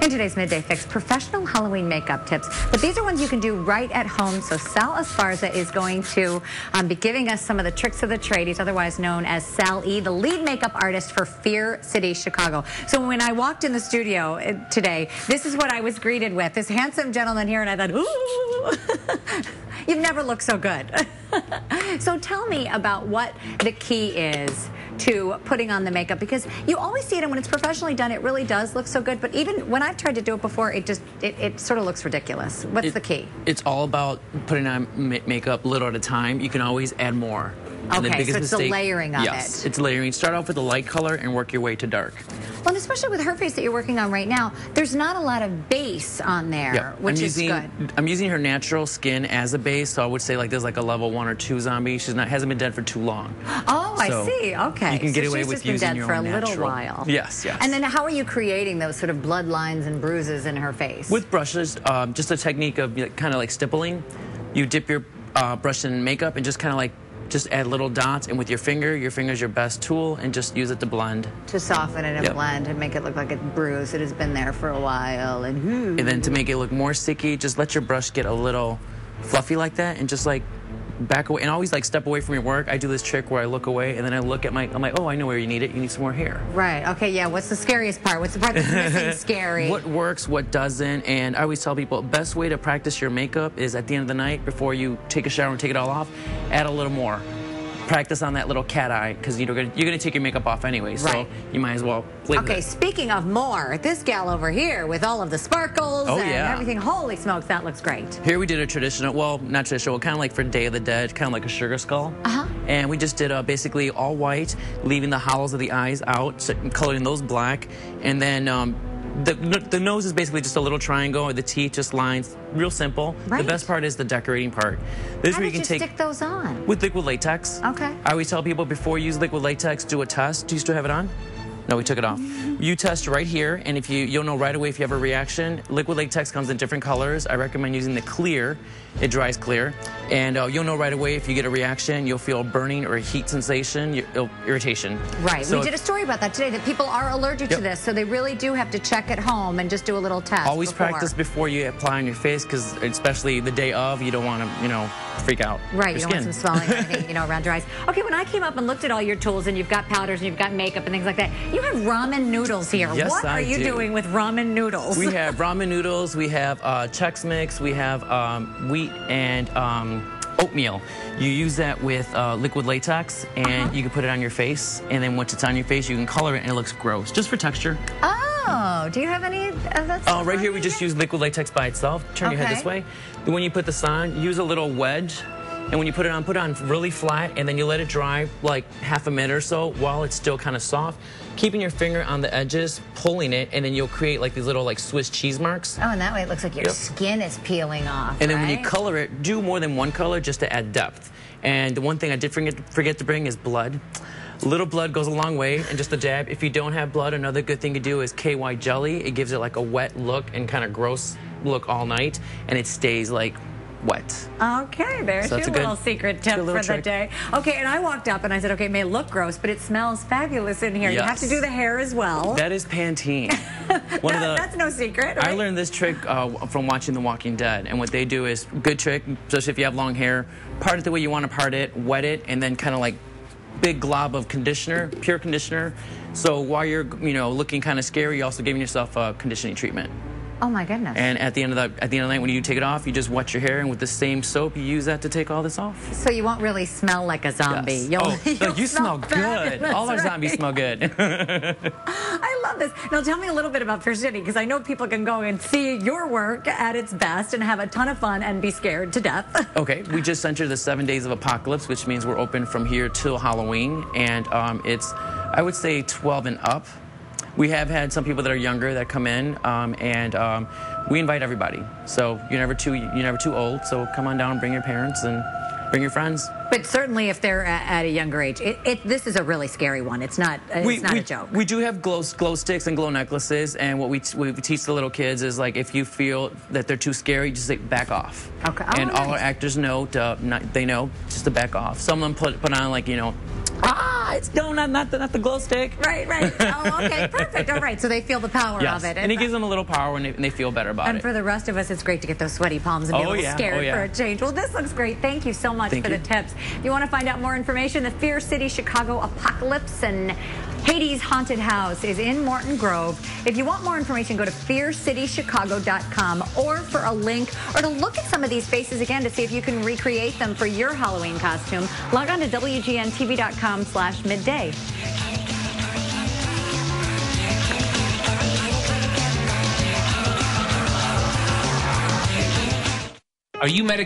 In today's Midday Fix, professional Halloween makeup tips. But these are ones you can do right at home. So Sal Esparza is going to be giving us some of the tricks of the trade. He's otherwise known as Sal E, the lead makeup artist for Fear City, Chicago. So when I walked in the studio today, this is what I was greeted with. This handsome gentleman here, and I thought, ooh, you've never looked so good. So tell me about what the key is to putting on the makeup, because you always see it, and when it's professionally done, it really does look so good. But even when I've tried to do it before, it sort of looks ridiculous. What's the key? It's all about putting on makeup little at a time. You can always add more. And okay, so it's the layering of it. Yes, it's layering. Start off with a light color and work your way to dark. Well, and especially with her face that you're working on right now, there's not a lot of base on there, which is good. I'm using her natural skin as a base, so I would say like there's like a level 1 or 2 zombie. Hasn't been dead for too long. Oh, so I see. Okay, you can get away with using your own natural. She's just been dead for a little while. Yes, yes. And then how are you creating those sort of blood lines and bruises in her face? With brushes, just a technique of kind of like stippling. You dip your brush in makeup and just kind of like add little dots, and with your finger's your best tool, and just use it to blend. To soften it and blend and make it look like it's bruised. It has been there for a while. And then to make it look more sticky, just let your brush get a little fluffy like that, and just like back away, and always like step away from your work. I do this trick where I look away, and then I look at I'm like, oh, I know where you need it. You need some more hair. Right. Okay. Yeah. What's the scariest part? What's the part that's missing scary? What works, what doesn't, and I always tell people, best way to practice your makeup is at the end of the night, before you take a shower and take it all off, add a little more. Practice on that little cat eye, because you're gonna take your makeup off anyway, so you might as well play with it. Speaking of more, this gal over here with all of the sparkles and everything, holy smokes, that looks great. Here we did a traditional, well, not traditional, kind of like for Day of the Dead, kind of like a sugar skull. And we just did basically all white, leaving the hollows of the eyes out, coloring those black, and then the nose is basically just a little triangle, or the teeth just lines, real simple. The best part is the decorating part. How did you stick those on? With liquid latex. Okay. I always tell people, before you use liquid latex, do a test. Do you still have it on? No, we took it off. You test right here, and if you'll know right away if you have a reaction. Liquid latex comes in different colors. I recommend using the clear. It dries clear. And you'll know right away if you get a reaction. You'll feel a burning or a heat sensation, irritation. Right. So we did a story about that today, that people are allergic to this, so they really do have to check at home and just do a little test. Always practice before you apply on your face, because especially the day of, you don't want to, freak out. Right. You don't want some swelling or anything, around your eyes. Okay, when I came up and looked at all your tools, and you've got powders and you've got makeup and things like that, you have ramen noodles here. Yes, what are you doing with ramen noodles? We have ramen noodles, we have Chex Mix, we have wheat and oatmeal. You use that with liquid latex, and you can put it on your face, and then once it's on your face, you can color it, and it looks gross, just for texture. Oh, do you have any of that stuff? Right here, we just use liquid latex by itself. Turn your head this way. When you put this on, use a little wedge, and when you put it on really flat, and then you let it dry like half a minute or so while it's still kind of soft, keeping your finger on the edges, pulling it, and then you'll create like these little like Swiss cheese marks. Oh, and that way it looks like your skin is peeling off. And then when you color it, do more than one color just to add depth. And the one thing I did forget to bring is blood. A little blood goes a long way, and just a dab. If you don't have blood, another good thing to do is KY jelly. It gives it like a wet look and kind of gross look all night, and it stays like wet. Okay, there's your little secret tip for the day. Okay, and I walked up and I said, okay, it may look gross, but it smells fabulous in here. You have to do the hair as well. That is Pantene. That's no secret, right? I learned this trick from watching The Walking Dead, and what they do is, good trick, especially if you have long hair, part it the way you want to part it, wet it, and then kind of like big glob of conditioner, pure conditioner. So while you're, looking kind of scary, you're also giving yourself a conditioning treatment. Oh my goodness! And at the end of the night, when you take it off, you just wet your hair, and with the same soap, you use that to take all this off. So you won't really smell like a zombie. Yes. You smell good. All our zombies smell good. I love this. Now tell me a little bit about Fear City, because I know people can go and see your work at its best and have a ton of fun and be scared to death. Okay, we just entered the 7 days of apocalypse, which means we're open from here till Halloween, and it's, I would say, 12 and up. We have had some people that are younger that come in, and we invite everybody. So you're never too old. So come on down, bring your parents, and bring your friends. But certainly, if they're at a younger age, this is a really scary one. It's not a joke. We do have glow sticks and glow necklaces, and what we teach the little kids is, like, if you feel that they're too scary, just say back off. Okay. And all our actors know they know just to back off. Some of them put on, like, It's not the glow stick. Right. Oh, okay, perfect. All right, so they feel the power Yes. of it. And it gives them a little power and they feel better about it. And for the rest of us, it's great to get those sweaty palms and be a little scared for a change. Well, this looks great. Thank you so much for the tips. If you want to find out more information, the Fear City Chicago Apocalypse and Hades Haunted House is in Morton Grove. If you want more information, go to fearcitychicago.com, or for a link or to look at some of these faces again to see if you can recreate them for your Halloween costume, log on to WGNTV.com/midday. Are you medicated?